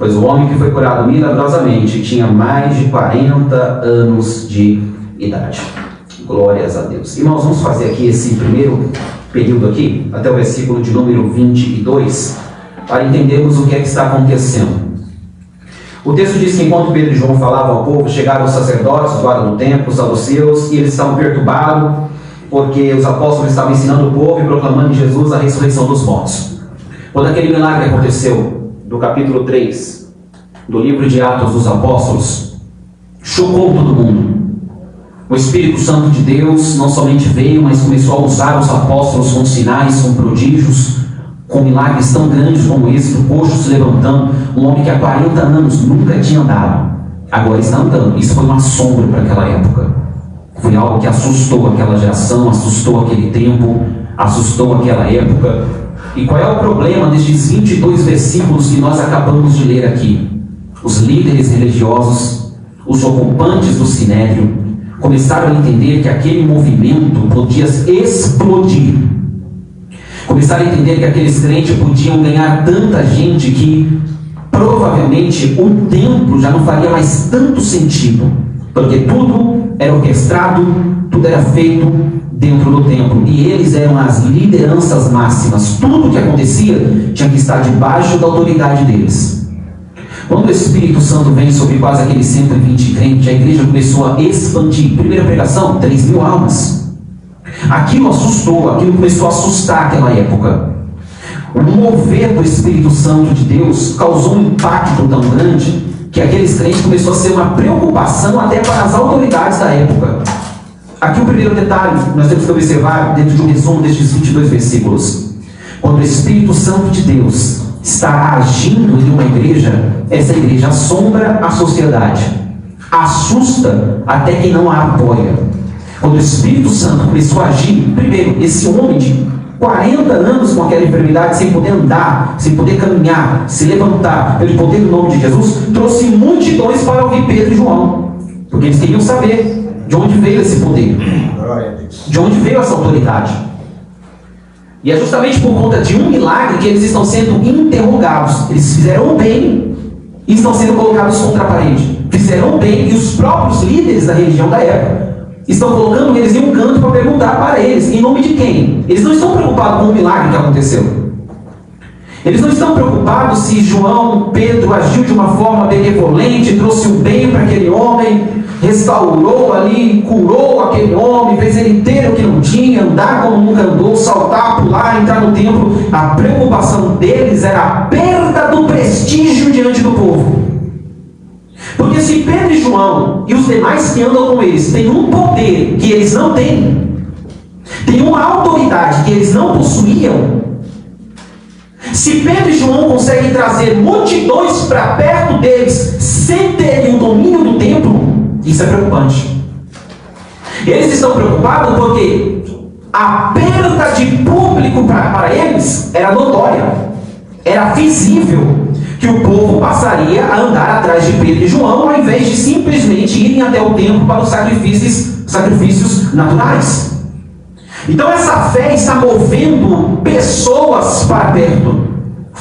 pois o homem que foi curado milagrosamente tinha mais de 40 anos de idade. Glórias a Deus. Irmãos, vamos fazer aqui esse primeiro período aqui, até o versículo de número 22, para entendermos o que é que está acontecendo. O texto diz que enquanto Pedro e João falavam ao povo, chegaram os sacerdotes, guarda do templo, os saduceus, e eles estavam perturbados, porque os apóstolos estavam ensinando o povo e proclamando em Jesus a ressurreição dos mortos. Quando aquele milagre aconteceu, do capítulo 3, do livro de Atos dos Apóstolos, chocou todo mundo. O Espírito Santo de Deus não somente veio, mas começou a usar os apóstolos com sinais, com prodígios, com milagres tão grandes como esse, do coxo se levantando, um homem que há 40 anos nunca tinha andado, agora está andando. Isso foi um assombro para aquela época. Foi algo que assustou aquela geração, assustou aquele tempo, assustou aquela época. E qual é o problema destes 22 versículos que nós acabamos de ler aqui? Os líderes religiosos, os ocupantes do Sinédrio, começaram a entender que aquele movimento podia explodir. Começaram a entender que aqueles crentes podiam ganhar tanta gente que provavelmente o templo já não faria mais tanto sentido, porque tudo era orquestrado, tudo era feito dentro do templo, e eles eram as lideranças máximas. Tudo que acontecia tinha que estar debaixo da autoridade deles. Quando o Espírito Santo vem sobre quase aqueles 120 crentes, a igreja começou a expandir. Primeira pregação, 3.000 almas. Aquilo assustou, aquilo começou a assustar aquela época. O mover do Espírito Santo de Deus causou um impacto tão grande que aqueles crentes começou a ser uma preocupação até para as autoridades da época. Aqui o primeiro detalhe, nós temos que observar dentro de um resumo destes 22 versículos. Quando o Espírito Santo de Deus está agindo em uma igreja, essa igreja assombra a sociedade, assusta até quem não a apoia. Quando o Espírito Santo começou a agir, primeiro, esse homem de 40 anos com aquela enfermidade, sem poder andar, sem poder caminhar, se levantar, pelo poder do nome de Jesus, trouxe multidões para ouvir Pedro e João, porque eles queriam saber de onde veio esse poder, de onde veio essa autoridade. E é justamente por conta de um milagre que eles estão sendo interrogados. Eles fizeram bem e estão sendo colocados contra a parede. Fizeram bem e os próprios líderes da religião da época estão colocando eles em um canto para perguntar para eles, em nome de quem? Eles não estão preocupados com o milagre que aconteceu. Eles não estão preocupados se João, Pedro agiu de uma forma benevolente, trouxe o bem para aquele homem, restaurou ali, curou aquele homem, fez ele ter o que não tinha, andar como nunca andou, saltar, pular, entrar no templo. A preocupação deles era a perda do prestígio diante do povo. Porque se Pedro e João e os demais que andam com eles têm um poder que eles não têm, têm uma autoridade que eles não possuíam, se Pedro e João conseguem trazer multidões para perto deles sem terem o domínio do templo, isso é preocupante. Eles estão preocupados porque a perda de público para eles era notória, era visível, que o povo passaria a andar atrás de Pedro e João, ao invés de simplesmente irem até o templo para os sacrifícios naturais. Então essa fé está movendo pessoas para perto.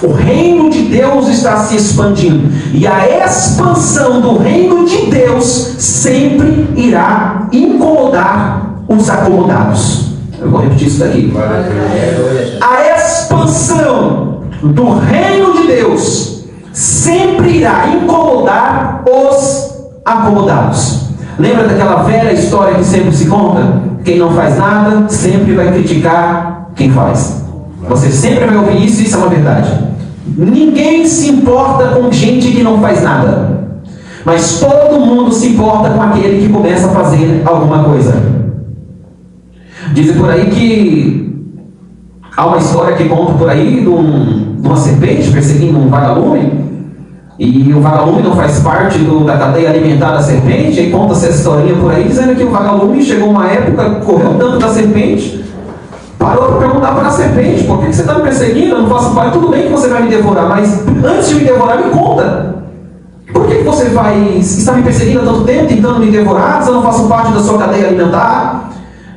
O reino de Deus está se expandindo. E a expansão do reino de Deus sempre irá incomodar os acomodados. Eu vou repetir isso daqui. A expansão do reino de Deus sempre irá incomodar os acomodados. Lembra daquela velha história que sempre se conta? Quem não faz nada sempre vai criticar quem faz. Você sempre vai ouvir isso, isso é uma verdade. Ninguém se importa com gente que não faz nada, mas todo mundo se importa com aquele que começa a fazer alguma coisa. Dizem por aí que há uma história que conta por aí de uma serpente perseguindo um vagalume, e o vagalume não faz parte da cadeia alimentar da serpente, e conta-se essa historinha por aí, dizendo que o vagalume chegou uma época, correu tanto da serpente, parou para perguntar para a serpente: por que você está me perseguindo? Eu não faço parte. Tudo bem que você vai me devorar, mas antes de me devorar, me conta. Por que você está me perseguindo há tanto tempo, tentando me devorar, se eu não faço parte da sua cadeia alimentar?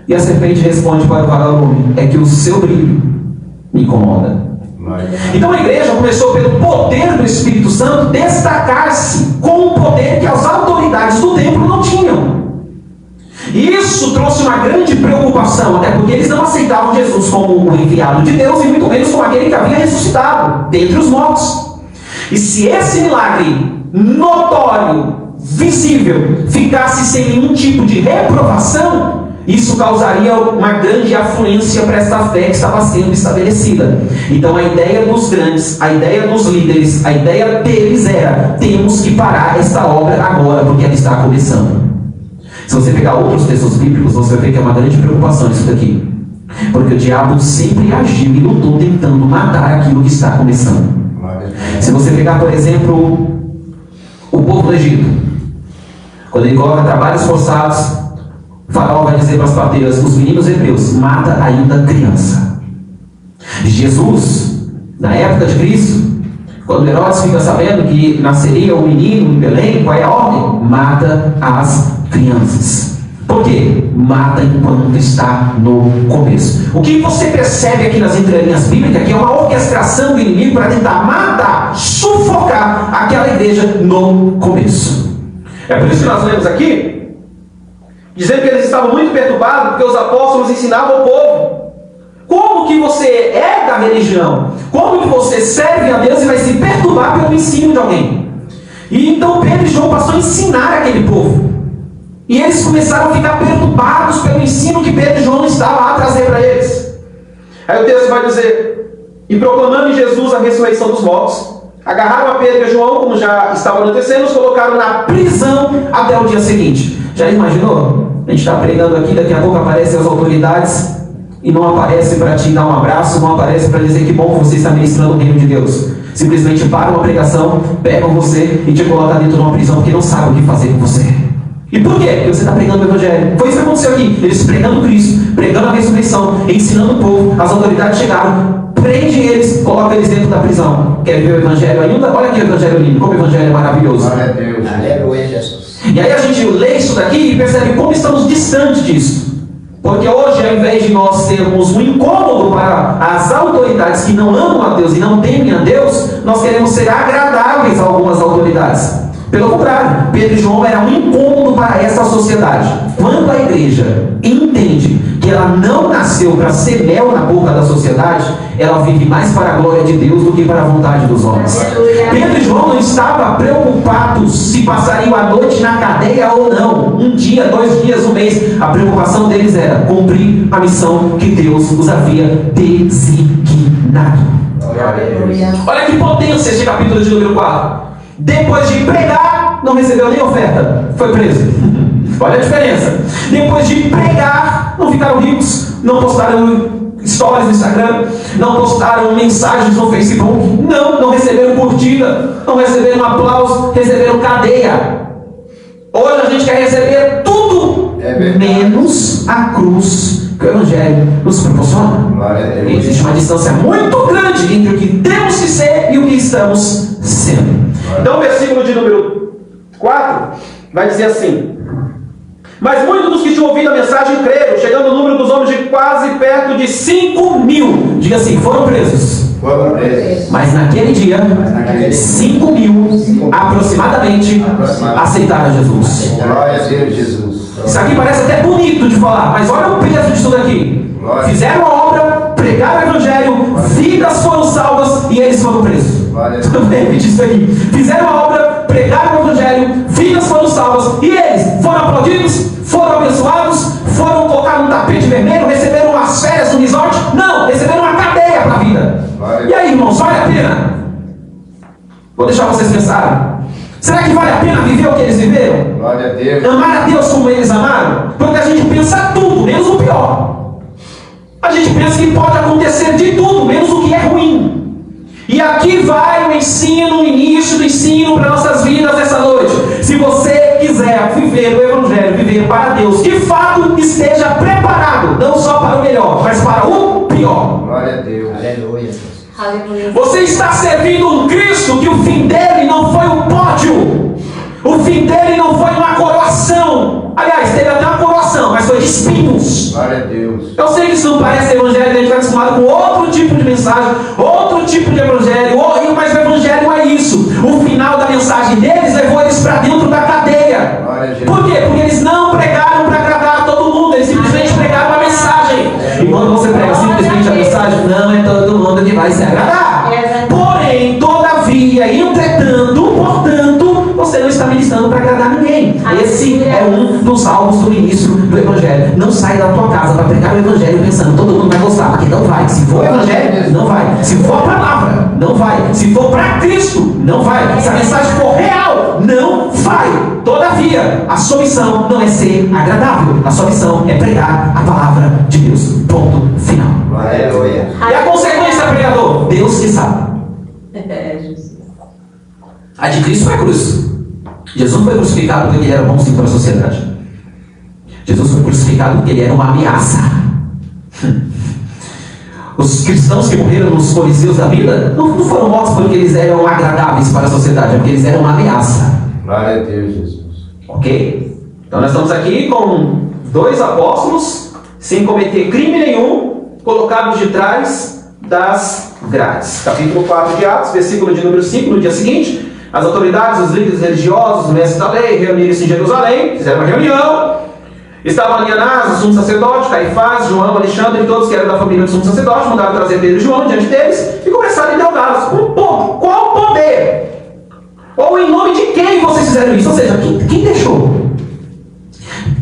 E a serpente responde para o vagalume: é que o seu brilho me incomoda. Então a igreja começou, pelo poder do Espírito Santo, destacar-se com um poder que as autoridades do templo não tinham. E isso trouxe uma grande preocupação, até porque eles não aceitavam Jesus como o enviado de Deus e muito menos como aquele que havia ressuscitado dentre os mortos. E se esse milagre notório, visível, ficasse sem nenhum tipo de reprovação, isso causaria uma grande afluência para esta fé que estava sendo estabelecida. Então a ideia dos grandes, a ideia dos líderes, a ideia deles era: temos que parar esta obra agora, porque ela está começando. Se você pegar outros textos bíblicos, você vai ver que é uma grande preocupação isso daqui. Porque o diabo sempre agiu e lutou tentando matar aquilo que está começando. Se você pegar, por exemplo, o povo do Egito, quando ele coloca trabalhos forçados, o faraó vai dizer para as parteiras: os meninos hebreus, mata ainda criança. Jesus, na época de Cristo, quando Herodes fica sabendo que nasceria um menino em Belém, qual é a ordem? Mata as crianças. Por quê? Mata enquanto está no começo. O que você percebe aqui nas entrelinhas bíblicas é que é uma orquestração do inimigo para tentar matar, sufocar aquela igreja no começo. É por isso que nós lemos aqui, dizendo que eles estavam muito perturbados porque os apóstolos ensinavam ao povo. Como que você é da religião? Como que você serve a Deus e vai se perturbar pelo ensino de alguém? E então Pedro e João passaram a ensinar aquele povo. E eles começaram a ficar perturbados pelo ensino que Pedro e João estavam a trazer para eles. Aí o texto vai dizer: e proclamando em Jesus a ressurreição dos mortos, agarraram a Pedro e a João, como já estava anoitecendo, os colocaram na prisão até o dia seguinte. Já imaginou? A gente está pregando aqui, daqui a pouco aparecem as autoridades e não aparece para te dar um abraço, não aparece para dizer que bom que você está ministrando o reino de Deus. Simplesmente param uma pregação, pegam você e te colocam dentro de uma prisão porque não sabem o que fazer com você. E por quê? Porque você está pregando o Evangelho. Foi isso que aconteceu aqui. Eles pregando Cristo, pregando a ressurreição, ensinando o povo. As autoridades chegaram, prende eles, coloca eles dentro da prisão. Quer ver o Evangelho ainda? Olha aqui o Evangelho lindo, como o Evangelho é maravilhoso. Glória a Deus. Aleluia, Jesus. E aí a gente lê isso daqui e percebe como estamos distantes disso. Porque hoje, ao invés de nós termos um incômodo para as autoridades que não amam a Deus e não temem a Deus, nós queremos ser agradáveis a algumas autoridades. Pelo contrário, Pedro e João eram um incômodo para essa sociedade. Quando a igreja entende que ela não nasceu para ser mel na boca da sociedade, ela vive mais para a glória de Deus do que para a vontade dos homens. Pedro e João não estavam preocupados se passariam a noite na cadeia ou não. Um dia, 2 dias, 1 mês. A preocupação deles era cumprir a missão que Deus os havia designado. Olha que potência este capítulo de número 4. Depois de pregar, não recebeu nem oferta, foi preso. Olha a diferença. Depois de pregar, não ficaram ricos, não postaram stories no Instagram, não postaram mensagens no Facebook, não receberam curtida, não receberam aplauso, receberam cadeia. Hoje a gente quer receber tudo, menos a cruz que o Evangelho nos proporciona. E existe uma distância muito grande entre o que temos que ser e o que estamos sendo. Então o versículo de número 4 vai dizer assim: mas muitos dos que tinham ouvido a mensagem creram, chegando o número dos homens de quase perto de 5.000. Diga assim: foram presos. Mas naquele dia, 5.000 aproximadamente aceitaram Jesus. Glória a Deus, Jesus. Isso aqui parece até bonito de falar, mas olha o peso disso daqui. Fizeram a obra, pregaram o Evangelho, vidas foram salvas e eles foram presos. Repete isso aí. Fizeram a obra, pregaram o Evangelho, vidas foram salvas e eles foram aplaudidos, foram abençoados, foram colocados num tapete vermelho, receberam umas férias no resort? Não, receberam uma cadeia para a vida. E aí, irmãos, vale a pena? Vou deixar vocês pensarem. Será que vale a pena viver o que eles viveram? Glória a Deus. Amar a Deus como eles amaram? Porque a gente pensa tudo, menos o pior. A gente pensa que pode acontecer de tudo, menos o que é ruim. E aqui vai o ensino, o início do ensino para nossas vidas essa noite. Se você quiser viver o Evangelho, viver para Deus, de fato esteja preparado, não só para o melhor, mas para o pior. Glória a Deus. Aleluia. Aleluia. Você está servindo um Cristo que o fim dele não foi um pódio. O fim dele não foi uma coroação. Aliás, teve até uma coroação, mas foi de espinhos. Glória a Deus. Eu sei que isso não parece evangelho, a gente está acostumado com outro tipo de mensagem, outro tipo mensagem deles levou eles para dentro da cadeia. Por quê? Porque eles não pregaram para agradar todo mundo, eles simplesmente pregaram a mensagem. E quando você prega simplesmente a mensagem, não é todo mundo que vai se agradar. Porém, todavia, entretanto, portanto, você não está ministrando para agradar ninguém. Esse é um dos alvos do ministro do Evangelho. Não sai da tua casa para pregar o Evangelho pensando todo mundo vai gostar, porque não vai. Se for o Evangelho, não vai. Se for a palavra, não vai. Se for para Cristo, não vai. Se a mensagem for real, não vai. Todavia, a sua missão não é ser agradável. A sua missão é pregar a palavra de Deus. Ponto final. Aleluia. E a consequência, pregador? Deus que sabe. A de Cristo foi a cruz. Jesus foi crucificado porque ele era bonzinho para a sociedade. Jesus foi crucificado porque ele era uma ameaça. Os cristãos que morreram nos coliseus da vida não foram mortos porque eles eram agradáveis para a sociedade, é porque eles eram uma ameaça. Glória a Deus, Jesus. Ok? Então nós estamos aqui com 2 apóstolos sem cometer crime nenhum, colocados de trás das grades. Capítulo 4 de Atos, versículo de número 5, no dia seguinte, as autoridades, os líderes religiosos, os mestres da lei, reuniram-se em Jerusalém, fizeram uma reunião. Estavam ali Anás, o sumo sacerdote, Caifás, João, Alexandre e todos que eram da família do sumo sacerdote, mandaram trazer Pedro e João diante deles e começaram a interrogá-los. Qual poder? Ou em nome de quem vocês fizeram isso? Ou seja, quem deixou?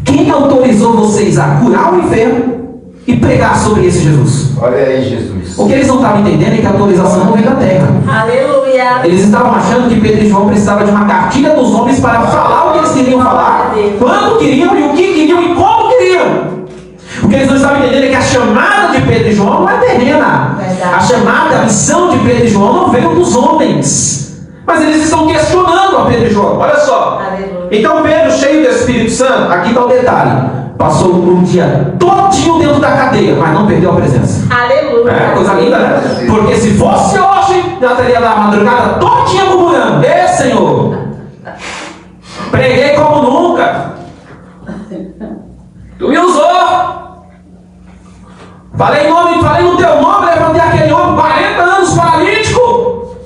Quem autorizou vocês a curar o enfermo e pregar sobre esse Jesus? Olha aí, Jesus. O que eles não estavam entendendo é que a autorização não vem da terra. Aleluia. Eles estavam achando que Pedro e João precisavam de uma cartilha dos homens para falar o que eles queriam falar, quando queriam e o que queriam e como queriam. O que eles não estavam entendendo é que a chamada de Pedro e João não é terrena. A chamada, a missão de Pedro e João não veio dos homens. Mas eles estão questionando a Pedro e João. Olha só. Aleluia. Então Pedro, cheio do Espírito Santo, aqui está o detalhe, passou um dia todinho dentro da cadeia, mas não perdeu a presença. Aleluia. É coisa linda, né? Porque se fosse hoje, já teria da madrugada todinha murmurando: Ê, Senhor, preguei como nunca, tu me usou, falei no teu nome, levantei aquele homem 40 anos paralítico,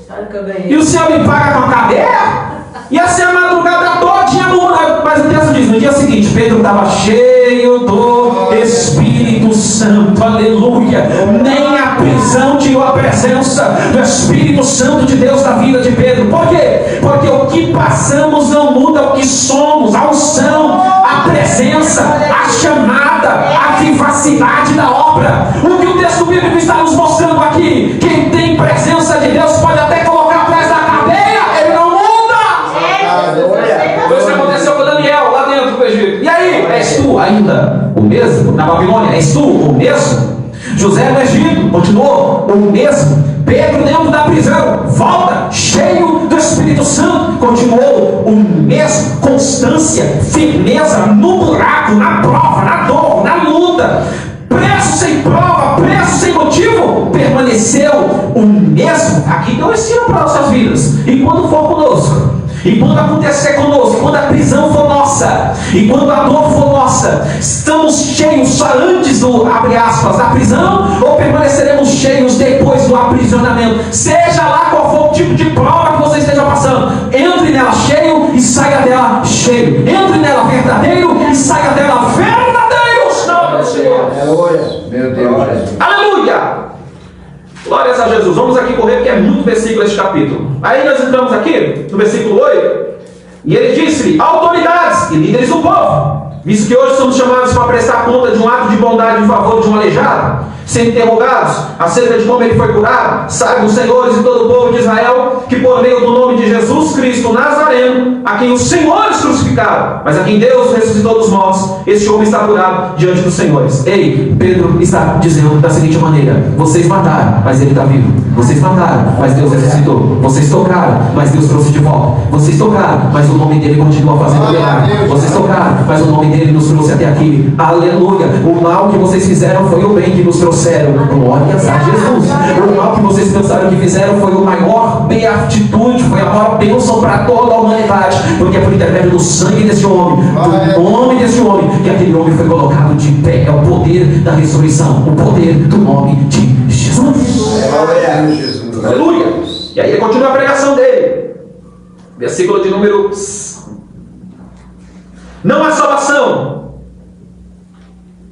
e o Senhor me paga com a cadeia? E assim a madrugada todinha murmurando. Mas o texto diz, no dia seguinte, Pedro estava cheio do Espírito Santo, aleluia. Nem a prisão tirou a presença do Espírito Santo de Deus na vida de Pedro. Por quê? Porque o que passamos não muda o que somos. A unção, a presença, a chamada, a vivacidade da obra. O que o texto bíblico está nos mostrando aqui: quem tem presença de Deus pode até colocar atrás da cadeia, ele não muda. Foi isso que aconteceu com Daniel lá dentro do Egito. E aí, és tu ainda o mesmo? Na Babilônia, és tu o mesmo? José no Egito, continuou o mesmo. Pedro dentro da prisão, volta, cheio do Espírito Santo, continuou o mesmo. Constância, firmeza no buraco, na prova, na dor, na luta. Preso sem prova, preso sem motivo, permaneceu o mesmo. Aqui não ensina para nossas vidas. E quando for conosco, e quando acontecer conosco, quando a prisão for nossa, e quando a dor for nossa, estamos cheios só antes do, abre aspas, da prisão, ou permaneceremos cheios depois do aprisionamento? Seja lá qual for o tipo de prova que você esteja passando, entre nela cheio e saia dela cheio. Entre nela verdadeiro e saia dela verdadeiros. Não, Senhor. Aleluia. Meu Deus, Jesus. Aleluia. Glórias a Jesus. Vamos aqui correr porque é muito versículo este capítulo. Aí nós entramos aqui no versículo 8. E ele disse-lhe: autoridades e líderes do povo, visto que hoje somos chamados para prestar conta de um ato de bondade em favor de um aleijado, sendo interrogados acerca de como ele foi curado, saibam os senhores e todo o povo de Israel que por meio do nome de Jesus Cristo Nazareno, a quem os senhores crucificaram, mas a quem Deus ressuscitou dos mortos, este homem está curado diante dos senhores. Ei, Pedro está dizendo da seguinte maneira: vocês mataram, mas ele está vivo. Vocês mataram, mas Deus ressuscitou. Vocês tocaram, mas Deus trouxe de volta. Vocês tocaram, mas o nome dele continua fazendo milagre. Vocês tocaram, mas o nome dele nos trouxe até aqui. Aleluia. O mal que vocês fizeram foi o bem que nos trouxeram. Glórias a Jesus. O mal que vocês pensaram que fizeram foi o maior beatitude, foi a maior bênção para toda a humanidade, porque é por intermédio do sangue desse homem, do nome desse homem, que aquele homem foi colocado de pé. É o poder da ressurreição, o poder do nome de Jesus. Aleluia, Jesus. Aleluia. E aí ele continua a pregação dele. Versículo de número... Não há salvação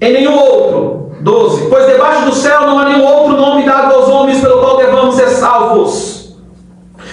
em nenhum outro. 12. Pois debaixo do céu não há nenhum outro nome dado aos homens pelo qual devamos ser salvos.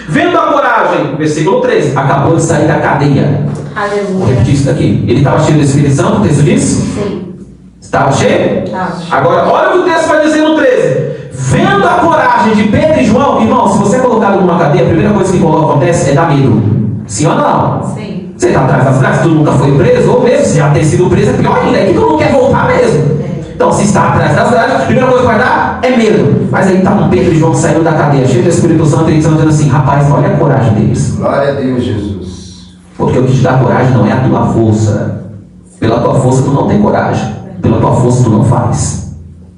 Vendo a coragem, versículo 13, acabou de sair da cadeia. Aleluia. Vou repetir isso daqui. Ele estava cheio do Espírito Santo, o texto diz? Sim. Estava cheio? Tá. Agora, olha o que o texto vai dizer no 13. Vendo a coragem de Pedro e João, irmão, se você é colocado numa cadeia, a primeira coisa que acontece é dar medo. Sim ou não? Sim. Você está atrás das grades, tu nunca foi preso, ou mesmo se já ter sido preso, é pior ainda, é que tu não quer voltar mesmo. Então, se está atrás das grades, a primeira coisa que vai dar é medo. Mas aí está um Pedro e João saindo da cadeia, cheio do Espírito Santo, e eles estão dizendo assim: rapaz, olha a coragem deles. Glória a Deus, Jesus. Porque o que te dá coragem não é a tua força. Pela tua força tu não tem coragem. Pela tua força tu não faz.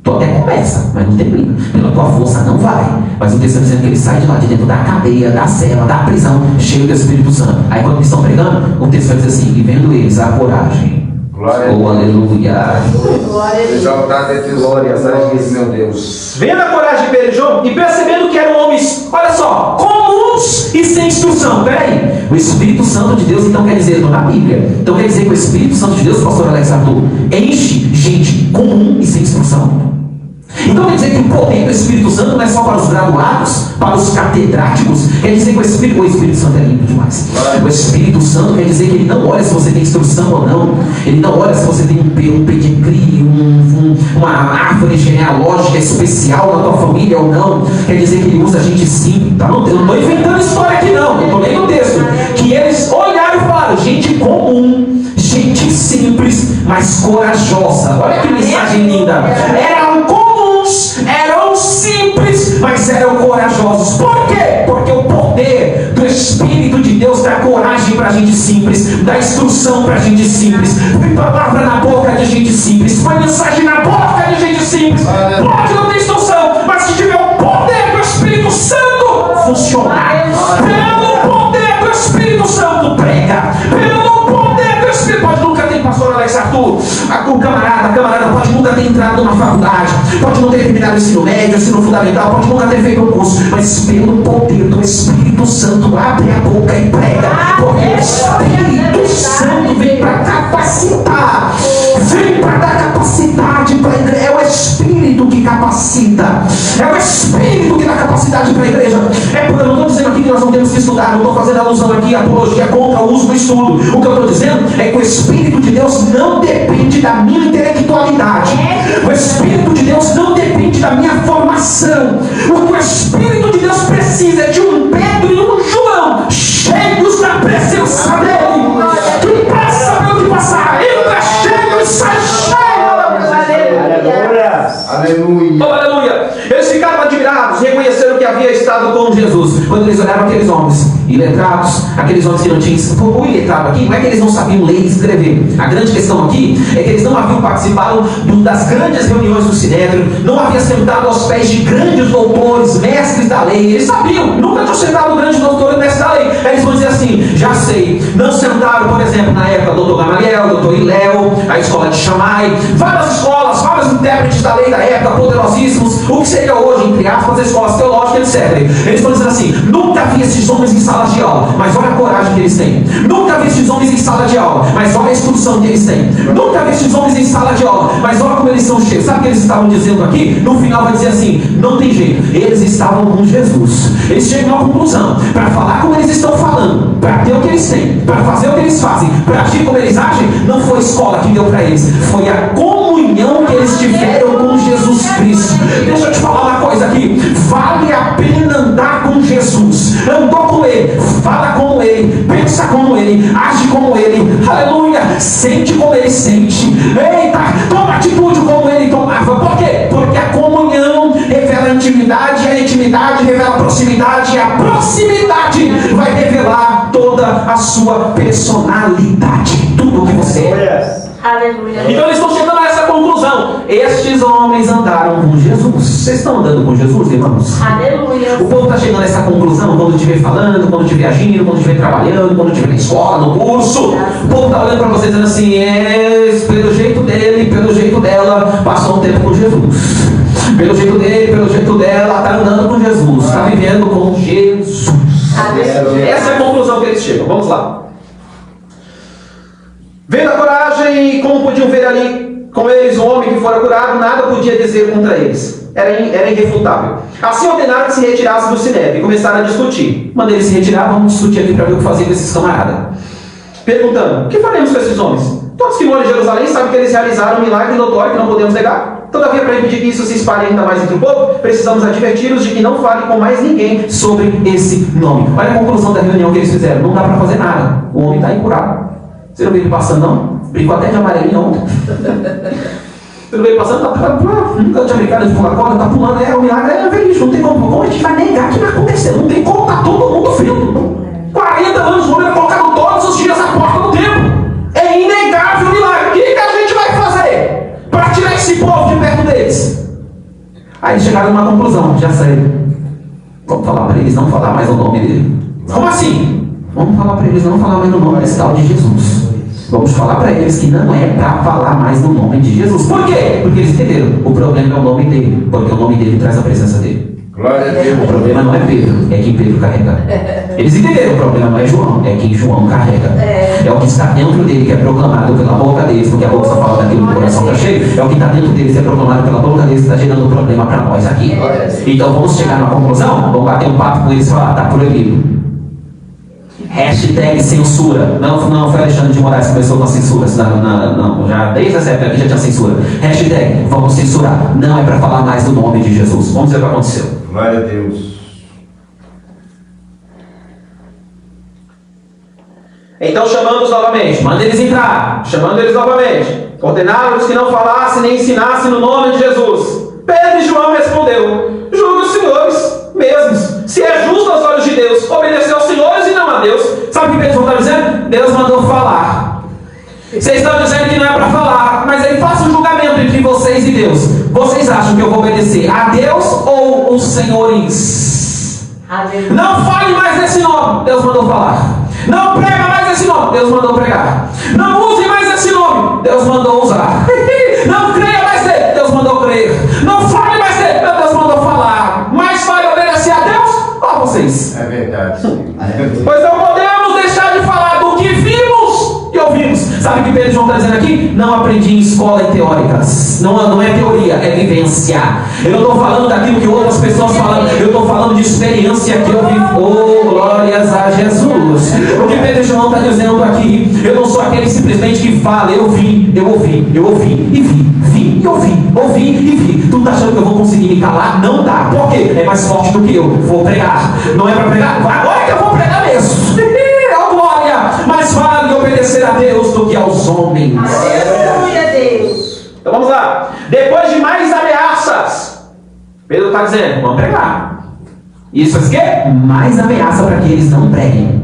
Tu até começa, mas não termina. Pela tua força não vai. Mas o texto está dizendo que ele sai de lá de dentro da cadeia, da cela, da prisão, cheio do Espírito Santo. Aí quando eles estão pregando, o texto vai dizer assim: e vendo eles a coragem. Glória a Oh, Deus. aleluia. Glória a Deus. Exaltado é teu Glórias a Deus. meu Deus. Vendo a coragem de Pedro e João e percebendo que eram homens, olha só, comuns e sem instrução. Peraí, o Espírito Santo de Deus então quer dizer, estou na Bíblia, então quer dizer que o Espírito Santo de Deus, pastor Alex Arthur, enche gente comum e sem instrução. Então quer dizer que o poder do Espírito Santo não é só para os graduados, para os catedráticos. Quer dizer que o Espírito Santo é lindo demais. O Espírito Santo quer dizer que ele não olha se você tem instrução ou não. Ele não olha se você tem um pedigree, uma árvore genealógica especial na tua família ou não. Quer dizer que ele usa gente simples. Tá? Eu não estou inventando história aqui não. Eu estou lendo o texto. Que eles olharam e falaram: gente comum, gente simples, mas corajosa. Olha que mensagem linda. Eram comuns, eram simples, mas eram corajosos. Por quê? Porque o poder do Espírito de Deus dá coragem para gente simples, dá instrução para gente simples, põe palavra na boca de gente simples, põe mensagem na boca de gente simples. Pode não ter instrução, mas se tiver o poder do Espírito Santo funcionar, pelo poder do Espírito Santo prega, pelo poder do Espírito. Pode nunca ter, pastor Alex Arthur, o camarada pode nunca ter entrado numa faculdade, pode não ter terminado o ensino médio, ensino fundamental, pode nunca ter feito um curso, mas pelo poder do Espírito Santo abre a boca e prega, porque o Espírito Santo vem para capacitar, vem para dar capacidade para a igreja. É o Espírito que capacita, é o Espírito que dá capacidade para a igreja. Eu não estou dizendo aqui que nós não temos que estudar, não estou fazendo alusão aqui à apologia contra o uso do estudo. O que eu estou dizendo é que o Espírito de Deus não depende da minha intelectualidade. O Espírito de Deus não depende da minha formação. O que o Espírito de Deus precisa é de um Pedro e um João cheios da presença dele, que passa pelo que passar, entra cheio e sai cheio. Aleluia. Oh, aleluia. Eles ficaram admirados, reconheceram que havia estado com Jesus. Quando eles olharam aqueles homens iletrados, aqueles homens que não tinham. O iletrado aqui não é que eles não sabiam ler e escrever. A grande questão aqui é que eles não haviam participado das grandes reuniões do Sinédrio, não haviam sentado aos pés de grandes doutores, mestres da lei. Eles sabiam, nunca tinham sentado um grande doutor e mestre da lei. Aí eles vão dizer assim: já sei. Não sentaram, por exemplo, na época, doutor Gamaliel, doutor Iléu, a escola de Shammai, várias escolas, vários intérpretes da lei da época, poderosíssimos, o que seria hoje, entre aspas, as escolas teológicas, etc. Eles vão dizer assim: nunca vi esses homens em salas de aula, mas olha a coragem que eles têm. Nunca vi esses homens em sala de aula, mas olha a instrução que eles têm. Nunca vi esses homens em sala de aula, mas olha como eles são cheios. Sabe o que eles estavam dizendo aqui? No final vai dizer assim: não tem jeito, eles estavam com Jesus. Eles chegam à conclusão, para falar como eles estão falando, para ter o que eles têm, para fazer o que eles fazem, para agir como eles agem, não foi a escola que deu para eles, foi a comunhão que eles tiveram com Jesus Cristo. Deixa eu te falar uma coisa aqui: vale a pena andar com Jesus. Andou com Ele, fala como Ele, pensa como Ele, age como Ele, aleluia, sente como Ele sente, eita, toma atitude como Ele tomava. Por quê? Porque a comunhão revela a intimidade, a intimidade revela a proximidade, e a proximidade vai revelar toda a sua personalidade, tudo o que você é. Aleluia. Então eles estão chegando a essa conclusão: estes homens andaram com Jesus. Vocês estão andando com Jesus, irmãos? Aleluia. O povo está chegando a essa conclusão quando estiver falando, quando estiver agindo, quando estiver trabalhando, quando estiver na escola, no curso. O povo está olhando para vocês dizendo assim: pelo jeito dele, pelo jeito dela, passou um tempo com Jesus. Pelo jeito dele, pelo jeito dela, está andando com Jesus, está vivendo com Jesus. Aleluia. Essa é a conclusão conclusão que eles chegam. Vamos lá. Vendo a coragem e como podiam ver ali com eles o homem que fora curado, nada podia dizer contra eles. Era irrefutável. Assim ordenaram que se retirassem do Sinédrio e começaram a discutir. Manda eles se retirar, vamos discutir aqui para ver o que fazer com esses camaradas. Perguntando, o que faremos com esses homens? Todos que moram em Jerusalém sabem que eles realizaram um milagre notório que não podemos negar. Todavia, para impedir que isso se espalhe ainda mais entre o povo, precisamos adverti-los de que não falem com mais ninguém sobre esse nome. Olha a conclusão da reunião que eles fizeram. Não dá para fazer nada. O homem está aí curado. Você não veio passando, não? Brincou até de amarelinho ontem. Você não veio passando, nunca tinha brincado de pular corda, tá pulando, o milagre é verídico, não tem como a gente vai negar que vai acontecer, não tem como, tá todo mundo vendo. 40 anos, o homem era colocado todos os dias à porta do templo. É inegável o milagre. O que a gente vai fazer para tirar esse povo de perto deles? Aí chegaram numa conclusão, já sei. Vamos falar para eles não falar mais o nome dele. Como assim? Vamos falar para eles não falar mais o nome desse tal de Jesus. Vamos falar para eles que não é para falar mais no nome de Jesus. Por quê? Porque eles entenderam. O problema é o nome dele. Porque o nome dele traz a presença dele. Glória a Deus. O problema não é Pedro, é quem Pedro carrega. Eles entenderam, o problema não é João, é quem João carrega. É o que está dentro dele, que é proclamado pela boca deles, porque a boca só fala daquilo que o coração está cheio. É o que está dentro deles, que é proclamado pela boca deles, que está gerando problema para nós aqui. Então vamos chegar numa conclusão, vamos bater um papo com eles e falar, está proibido. Hashtag censura. Não foi Alexandre de Moraes que começou com a censura. Não, já desde essa época aqui já tinha censura. Hashtag, vamos censurar. Não é para falar mais do nome de Jesus. Vamos ver o que aconteceu. Glória a Deus. Então chamamos novamente. Manda eles entrar. Chamando eles novamente. Ordenaram-lhes que não falassem nem ensinassem no nome de Jesus. Pedro e João respondeu: julgue os senhores mesmos. Se é justo aos olhos de Deus, obedecer aos senhores e não a Deus. Sabe o que Pedro está dizendo? Deus mandou falar. Vocês estão dizendo que não é para falar, mas aí faça um julgamento entre vocês e Deus. Vocês acham que eu vou obedecer a Deus ou os senhores? Não fale mais desse nome. Deus mandou falar. Não prega mais esse nome. Deus mandou pregar. Não use mais esse nome. Deus mandou usar. Não creia mais nele. Deus mandou crer. Não fale mais dele. Deus mandou falar. Mas vai obedecer a Deus ou a vocês? É verdade. Pois não podemos deixar de falar do que vimos e ouvimos. Sabe o que Pedro e João está dizendo aqui? Não aprendi em escola e teóricas. Não é teoria, é vivência. Eu não estou falando daquilo que outras pessoas falam. Eu estou falando de experiência que eu vivo. Oh, glórias a Jesus. O que Pedro e João está dizendo aqui? Eu não sou aquele simplesmente que fala. Eu ouvi e vi e ouvi e vi. Tu está achando que eu vou conseguir me calar? Não dá. Por quê? É mais forte do que eu. Vou pregar. Não é para pregar? Agora que eu vou pregar mesmo. Oh, glória. Mais vale obedecer a Deus do que aos homens. Aleluia, Deus. Então vamos lá. Depois de mais ameaças, Pedro está dizendo, vamos pregar. Isso faz o quê? Mais ameaça para que eles não preguem.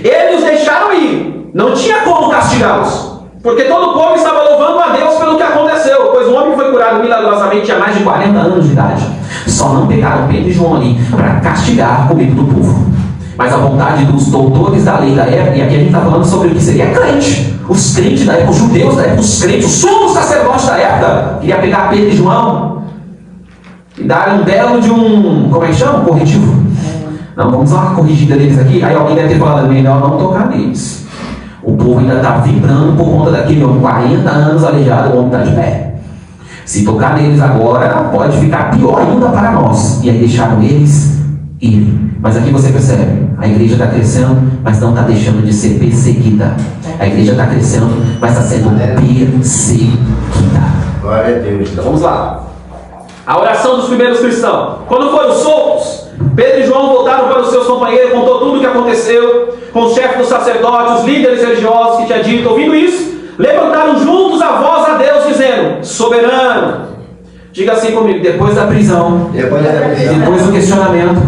Eles os deixaram ir. Não tinha como castigá-los. Porque todo o povo estava louvando a Deus pelo que aconteceu. Pois o homem que foi curado milagrosamente tinha mais de 40 anos de idade. Só não pegaram Pedro e João ali para castigar o medo do povo. Mas a vontade dos doutores da lei da época, e aqui a gente está falando sobre o que seria crente. Os crentes da época, os judeus da época, os crentes, os sumos sacerdotes da época, queria pegar Pedro e João e dar um belo de um, como é que chama? Corretivo. Não, vamos dar uma corrigida deles aqui. Aí alguém deve ter falado, melhor não tocar neles. O povo ainda está vibrando por conta daquele homem, 40 anos aleijado, o homem está de pé. Se tocar neles agora, pode ficar pior ainda para nós. E aí deixaram eles irem. Mas aqui você percebe, a igreja está crescendo, mas não está deixando de ser perseguida. A igreja está crescendo, mas está sendo perseguida. Glória a Deus. Então vamos lá. A oração dos primeiros cristãos. Quando foram soltos, Pedro e João voltaram para os seus companheiros, contou tudo o que aconteceu com os chefes dos sacerdotes, os líderes religiosos que tinha dito. Ouvindo isso, levantaram juntos a voz a Deus, dizendo: soberano. Diga assim comigo: depois da prisão, depois do questionamento,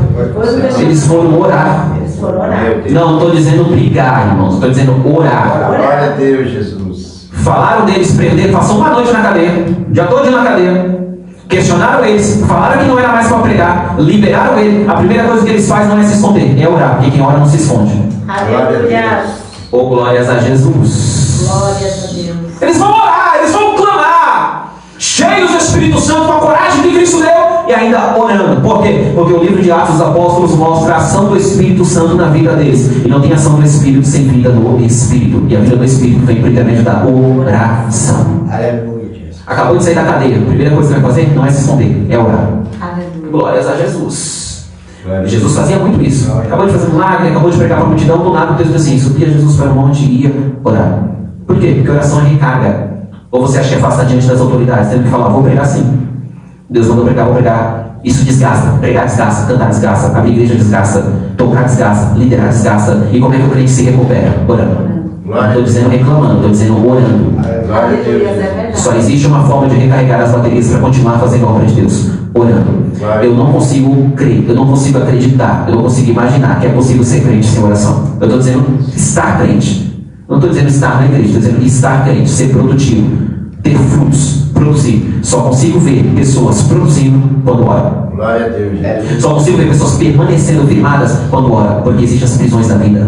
eles foram orar. Não estou dizendo brigar, irmãos, estou dizendo orar. Glória a Deus, Jesus. Falaram deles, prenderam, passou uma noite na cadeia, o dia todo na cadeia. Questionaram eles, falaram que não era mais para pregar, liberaram ele. A primeira coisa que eles fazem não é se esconder, é orar, porque quem ora não se esconde. Aleluia. Oh, glórias a Jesus. Glórias a Deus. Eles vão orar, eles vão clamar, cheios do Espírito Santo, com a coragem que Cristo deu. e ainda orando. Por quê? Porque o livro de Atos dos Apóstolos mostra a ação do Espírito Santo na vida deles. E não tem ação do Espírito sem vida do Espírito. E a vida do Espírito vem por intermédio da oração. Aleluia, Jesus. Acabou de sair da cadeia. A primeira coisa que vai fazer não é se esconder, é orar. Aleluia. Glórias a Jesus. Glória. Jesus fazia muito isso. Acabou de fazer um milagre, acabou de pregar para a multidão, do nada o texto diz assim: subia Jesus para o monte e ia orar. Por quê? Porque oração é recarga. Ou você acha que é fácil estar diante das autoridades, tendo que falar, vou pregar sim. Deus mandou pregar, vou pregar. Isso desgasta. Pregar desgasta, cantar desgasta, abrir igreja desgasta, tocar desgasta, liderar desgasta. E como é que o crente se recupera? Orando. Não estou dizendo reclamando, estou dizendo orando. Glória a Deus. Aleluia, é verdade. Só existe uma forma de recarregar as baterias para continuar fazendo a obra de Deus: orando. Eu não consigo crer, eu não consigo acreditar, eu não consigo imaginar que é possível ser crente sem oração. Eu estou dizendo estar crente. Não estou dizendo estar na igreja, estou dizendo estar crente, ser produtivo, ter frutos, produzir. Só consigo ver pessoas produzindo quando ora. Glória a Deus, Jesus. Só consigo ver pessoas permanecendo firmadas quando ora, porque existem as prisões da vida.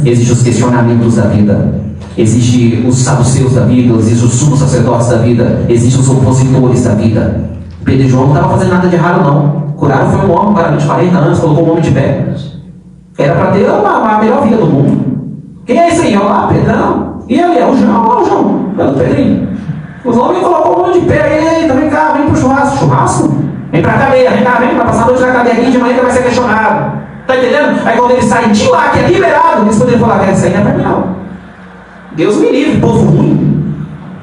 Existem os questionamentos da vida. Existem os saduceus da vida, existem os sumos sacerdotes da vida, existem os opositores da vida. Pedro e João não estavam fazendo nada de errado, não. Curaram foi um homem, para de 40 anos, colocou um homem de pé. Era para ter a melhor vida do mundo. Quem é esse aí? Olha lá, Pedrão. E ele é o João, olha o João, pelo Pedrinho. Os homens colocou um homem de pé. Eita, vem cá, vem pro churrasco. Churrasco? Vem pra cadeia, vem cá, vem pra passar a noite na cadeia aqui, de manhã que vai ser questionado. Tá entendendo? Aí quando eles saem de lá, que é liberado, eles poderiam falar, cara, isso aí não é pra mim não. Deus me livre, povo ruim,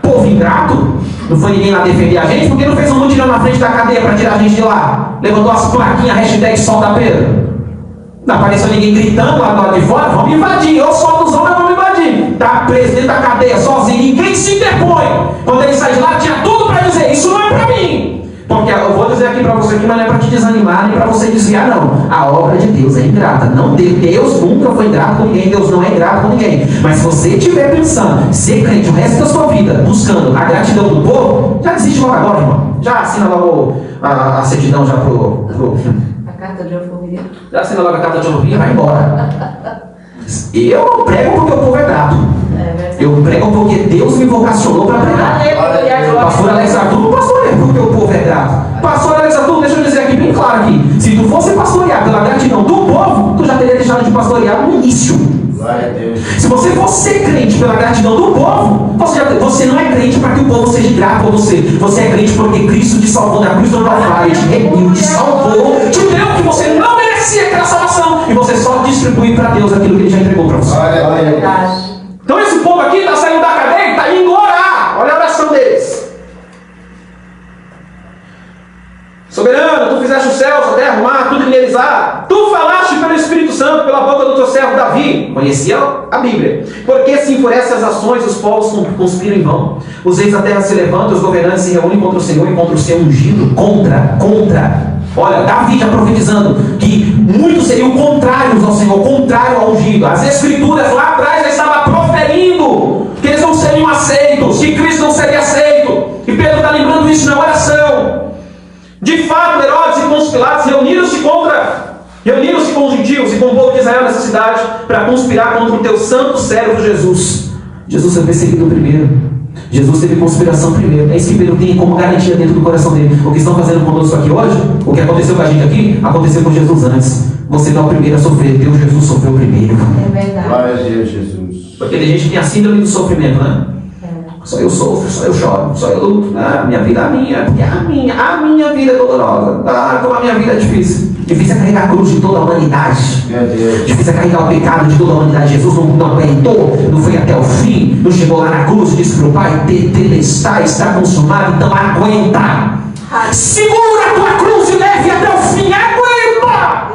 povo ingrato. Não foi ninguém lá defender a gente, porque não fez um mutirão na frente da cadeia para tirar a gente de lá. Levantou as plaquinhas, hashtag solta Pedro. Não apareceu ninguém gritando lá do lado de fora, vamos invadir. Eu solto os homens, vamos invadir. Tá preso dentro da cadeia, sozinho, ninguém se interpõe. Quando ele sai de lá, tinha tudo para dizer, isso não é para mim. Porque eu vou dizer aqui para você aqui, mas não é para te desanimar, nem para você desviar, não. A obra de Deus é ingrata. Não, Deus nunca foi ingrato com ninguém, Deus não é ingrato com ninguém. Mas se você estiver pensando, ser crente o resto da sua vida, buscando a gratidão do povo, já desiste logo agora, irmão. Já assina logo a certidão já pro... A carta de alforria. Já assina logo a carta de alforria e vai embora. Eu não prego porque o povo é grato. Eu prego porque Deus me vocacionou para pregar. Pastor Alex Arthur não pastoreia porque o povo é grato. Pastor Alex Arthur, deixa eu dizer aqui bem claro aqui. Se tu fosse pastorear pela gratidão do povo, tu já teria deixado de pastorear no início. Glória a Deus. Se você fosse ser crente pela gratidão do povo, você não é crente para que o povo seja grato a você. Você é crente porque Cristo te salvou da cruz do Calvário, te redimiu, te salvou, te deu o que você não merecia, aquela salvação. E você só distribui para Deus aquilo que Ele já entregou para você. Glória a Deus. Então esse povo aqui está saindo da cadeia e está indo orar. Olha a oração deles. Soberano, tu fizeste os céus, a terra, o mar, tudo realizar. Tu falaste pelo Espírito Santo, pela boca do teu servo Davi. Conhecia a Bíblia. Porque se enfurecem as ações, os povos conspiram em vão. Os reis da terra se levantam, os governantes se reúnem contra o Senhor e contra o seu ungido. Contra. Olha, Davi já profetizando que muitos seriam contrários ao Senhor, contrário ao ungido. As Escrituras lá atrás já estavam proferindo que eles não seriam aceitos, que Cristo não seria aceito. E Pedro está lembrando isso na oração. De fato, Herodes e Pôncio Pilatos reuniram-se com os gentios e com o povo de Israel nessa cidade para conspirar contra o teu santo servo Jesus. Jesus foi perseguido primeiro. Jesus teve conspiração primeiro. É isso que Pedro tem como garantia dentro do coração dele. O que estão fazendo conosco aqui hoje, o que aconteceu com a gente aqui, aconteceu com Jesus antes. Você não é o primeiro a sofrer, Deus Jesus sofreu primeiro. É verdade. Glória a Deus, Jesus. Porque tem gente que tem a síndrome do sofrimento, né? Só eu sofro, só eu choro, só eu luto. Minha vida é minha, porque a minha vida é dolorosa. Como a minha vida é difícil. Difícil é carregar a cruz de toda a humanidade. Meu Deus. Difícil é carregar o pecado de toda a humanidade. Jesus não aguentou, não foi até o fim, não chegou lá na cruz e disse para o Pai: está consumado, então aguenta. Segura a tua cruz e leve até o fim, aguenta.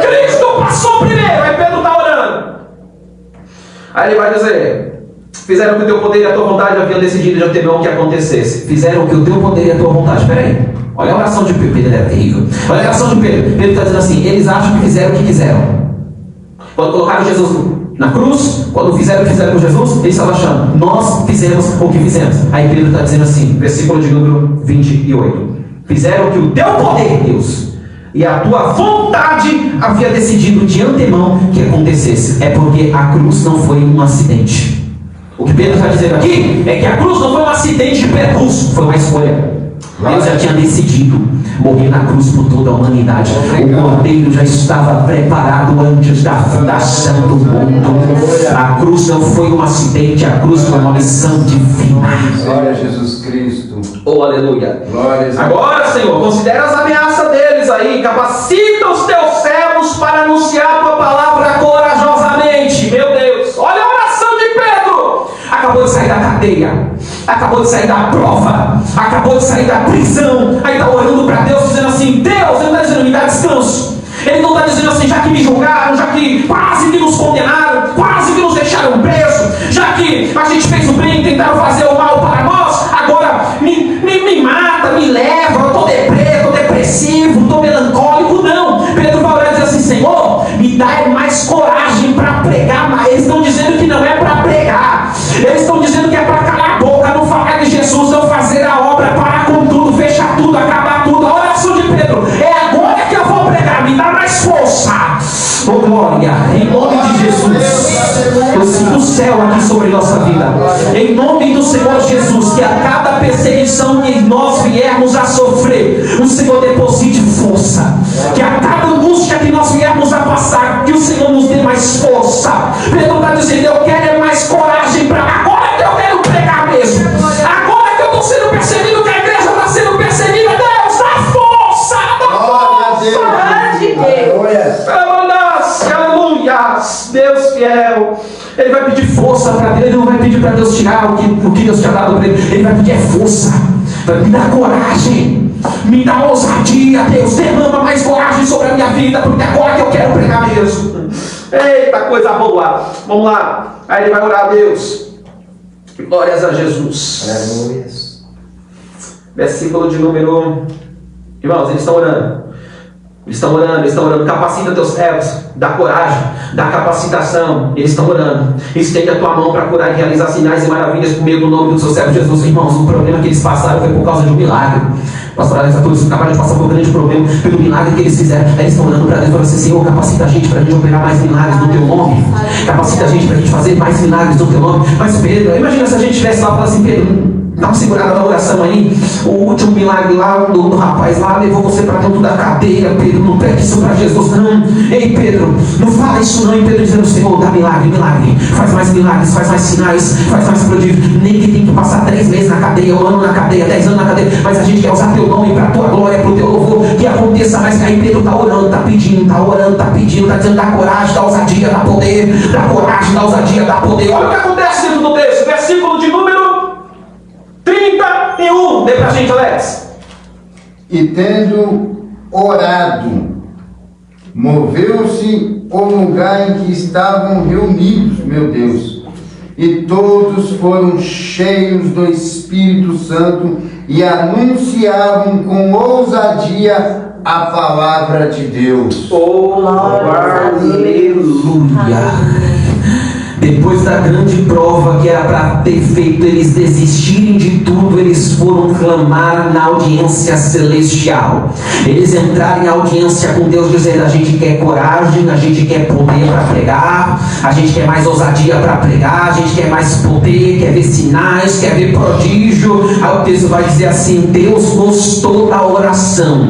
Cristo passou primeiro, aí Pedro está orando. Aí ele vai dizer: fizeram o que o teu poder e a tua vontade haviam decidido de antemão que acontecesse. Fizeram o que o teu poder e a tua vontade. Espera aí. Olha a oração de Pedro. Pedro é terrível. Olha a oração de Pedro. Pedro está dizendo assim: eles acham que fizeram o que quiseram. Quando colocaram Jesus na cruz, quando fizeram o que fizeram com Jesus, eles estavam achando: nós fizemos o que fizemos. Aí Pedro está dizendo assim, versículo de número 28. Fizeram o que o teu poder, Deus, e a tua vontade havia decidido de antemão que acontecesse. É porque a cruz não foi um acidente. O que Pedro está dizendo aqui é que a cruz não foi um acidente de percurso, foi uma escolha. Deus já tinha decidido. morrer na cruz por toda a humanidade. O cordeiro já estava preparado antes da fundação do mundo. A cruz não foi um acidente, a cruz foi uma missão divina. Glória a Jesus Cristo. Oh, aleluia. Glória a Deus. Agora, Senhor, considera as ameaças deles aí, capacita os teus servos para anunciar a tua palavra corajosamente. Meu Deus, olha a oração de Pedro. Acabou de sair da cadeia, acabou de sair da prova, acabou de sair da prisão. Aí está orando para Deus, dizendo assim: Deus, ele não está dizendo me dá descanso. Ele não está dizendo assim, já que me julgaram, já que quase que nos condenaram, quase que nos deixaram presos, já que a gente fez o bem e tentaram fazer o mal para nós, agora me mata, me leva, eu estou deprê, estou depressivo, estou melancólico. Não, Pedro vai orar e dizer assim: Senhor, me dá mais coragem para pregar. Mas eles estão dizendo que não é para pregar, eles estão dizendo que é para calar a boca, não falar de Jesus, não fazer a obra, parar com tudo, fechar tudo, acabar tudo. A oração de Pedro é: agora que eu vou pregar, me dá mais força. Oh glória, em nome de Jesus, eu sinto o céu aqui sobre nossa vida. Em nome do Senhor Jesus, que a cada perseguição que nós viermos a sofrer, o Senhor deposite força. Que a cada angústia que nós viermos a passar, que o Senhor nos dê mais força. Pedro está dizendo: eu quero mais coragem para agora que eu quero pregar mesmo. Agora que eu estou sendo perseguido, que a igreja está sendo perseguida, Deus, dá força, dá força. De Deus. Aleluia, Deus fiel. Ele vai pedir força para Deus. Ele não vai pedir para Deus tirar o que Deus tinha dado para ele. Ele vai pedir força. Vai me dar coragem, me dá ousadia. Deus, derrama mais coragem sobre a minha vida, porque agora que eu quero pregar mesmo. Eita, coisa boa. Vamos lá. Aí ele vai orar a Deus. Glórias a Jesus. Aleluia. Versículo de número... Irmãos, eles estão orando. Eles estão orando. Capacita teus servos, dá coragem, dá capacitação. Eles estão orando. Estende a tua mão para curar e realizar sinais e maravilhas por meio do nome do seu servo Jesus. Irmãos, o problema que eles passaram foi por causa de um milagre. Pastor Alex, todos acabaram de passar por um grande problema pelo milagre que eles fizeram. Aí eles estão orando para Deus, falando assim: Senhor, capacita a gente para a gente operar mais milagres no teu nome. Capacita a gente para a gente fazer mais milagres no teu nome. Mas Pedro, imagina se a gente estivesse lá e falasse assim: Pedro, dá uma segurada na oração aí. O último milagre lá do rapaz lá levou você para dentro da cadeia. Pedro, não pregue isso para Jesus, não. Ei, Pedro, não fala isso não. E Pedro dizendo: Senhor, dá milagre, faz mais milagres, faz mais sinais, faz mais prodígios. Nem que tem que passar 3 meses na cadeia, 1 ano na cadeia, 10 anos na cadeia, mas a gente quer usar teu nome para a tua glória, para o teu louvor, que aconteça mais. Aí Pedro está orando, está pedindo, está dizendo: dá coragem, dá ousadia, dá poder, dá coragem, dá ousadia, dá poder. Olha o que acontece dentro do texto, versículo de número 31, dê pra gente, Alex. E tendo orado, moveu-se o lugar em que estavam reunidos, meu Deus, e todos foram cheios do Espírito Santo e anunciavam com ousadia a palavra de Deus. Oh, aleluia. Depois da grande prova que era para ter feito eles desistirem de tudo, eles foram clamar na audiência celestial. Eles entraram em audiência com Deus dizendo: a gente quer coragem, a gente quer poder para pregar, a gente quer mais ousadia para pregar, a gente quer mais poder, quer ver sinais, quer ver prodígio. Aí o texto vai dizer assim: Deus gostou da oração,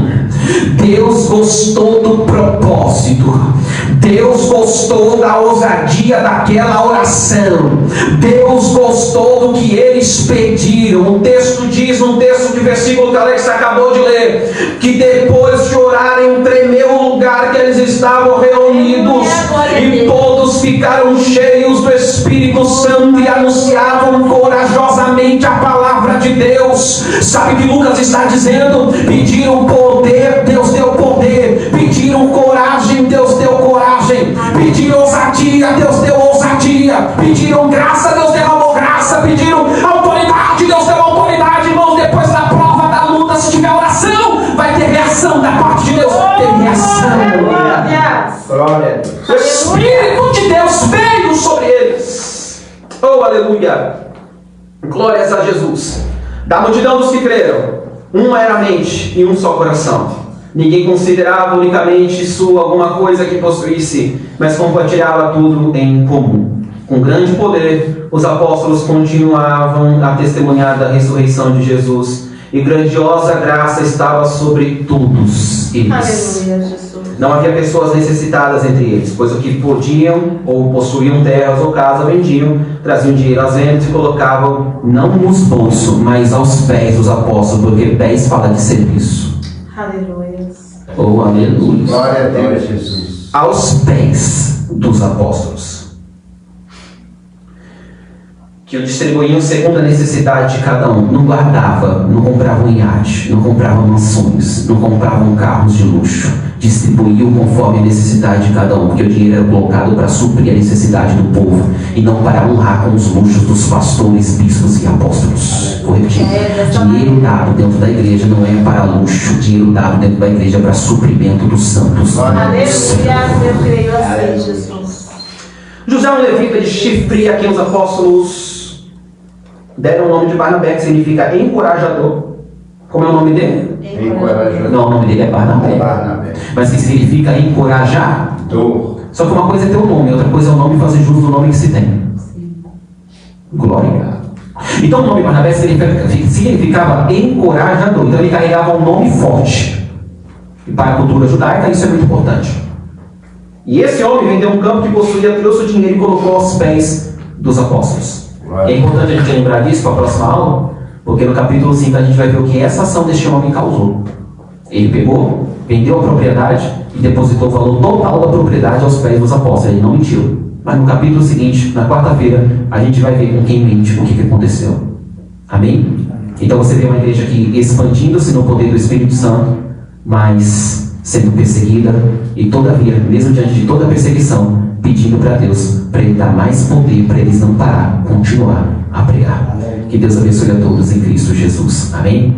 Deus gostou do propósito, Deus gostou da ousadia daquela oração, Deus gostou do que eles pediram. O texto diz, num texto de versículo que Alex acabou de ler, que depois de orarem, tremeu o lugar que eles estavam reunidos, e todos ficaram cheios do Espírito Santo e anunciavam corajosamente a palavra de Deus. Sabe o que Lucas está dizendo? Pediram poder, Deus deu poder. Pediram coragem, Deus deu coragem. Pediram ousadia, Deus deu ousadia. Pediram graça, Deus derramou graça. Pediram autoridade, Deus deu autoridade. Irmãos, depois da prova, da luta, se tiver oração, vai ter reação da parte de Deus. Tem reação. Glória. O Espírito de Deus veio sobre eles. Oh, aleluia. Glórias a Jesus. Da multidão dos que creram, uma era a mente e um só coração. Ninguém considerava unicamente sua alguma coisa que possuísse, mas compartilhava tudo em comum. Com grande poder, os apóstolos continuavam a testemunhar da ressurreição de Jesus, e grandiosa graça estava sobre todos eles. Aleluia, Jesus. Não havia pessoas necessitadas entre eles, pois o que podiam ou possuíam terras ou casa vendiam, traziam dinheiro às vendas e colocavam não nos bolsos, mas aos pés dos apóstolos, porque pés fala de serviço. Aleluia. Oh, aleluia. Glória a Deus, Jesus. Aos pés dos apóstolos, que o distribuíam segundo a necessidade de cada um. Não guardava, não compravam iate, não compravam mansões, não compravam carros de luxo. Distribuíam conforme a necessidade de cada um, porque o dinheiro era colocado para suprir a necessidade do povo e não para honrar com os luxos dos pastores, bispos e apóstolos. Vou repetir. Dinheiro dado dentro da igreja não é para luxo, dinheiro dado dentro da igreja é para suprimento dos santos. Aleluia, eu creio assim, Jesus. José, um levita de Chipre, a quem os apóstolos deram o nome de Barnabé, que significa encorajador. Como é o nome dele? Encorajador. Não, o nome dele é Barnabé. Barnabé. Mas que significa encorajar. Dor. Só que uma coisa é ter o nome, outra coisa é o nome fazer jus do nome que se tem. Glória. Então o nome Barnabé significava encorajador. Então ele carregava um nome forte. E para a cultura judaica isso é muito importante. E esse homem vendeu um campo que possuía, trouxe o dinheiro e colocou aos pés dos apóstolos. É importante a gente lembrar disso para a próxima aula, porque no capítulo 5 a gente vai ver o que essa ação deste homem causou. Ele pegou, vendeu a propriedade e depositou o valor total da propriedade aos pés dos apóstolos. Ele não mentiu. Mas no capítulo seguinte, na quarta-feira, a gente vai ver com quem mente o que aconteceu. Amém? Então você vê uma igreja aqui expandindo-se no poder do Espírito Santo, mas sendo perseguida e todavia, mesmo diante de toda a perseguição, pedindo para Deus, para Ele dar mais poder, para eles não parar, continuar a pregar. Que Deus abençoe a todos em Cristo Jesus. Amém?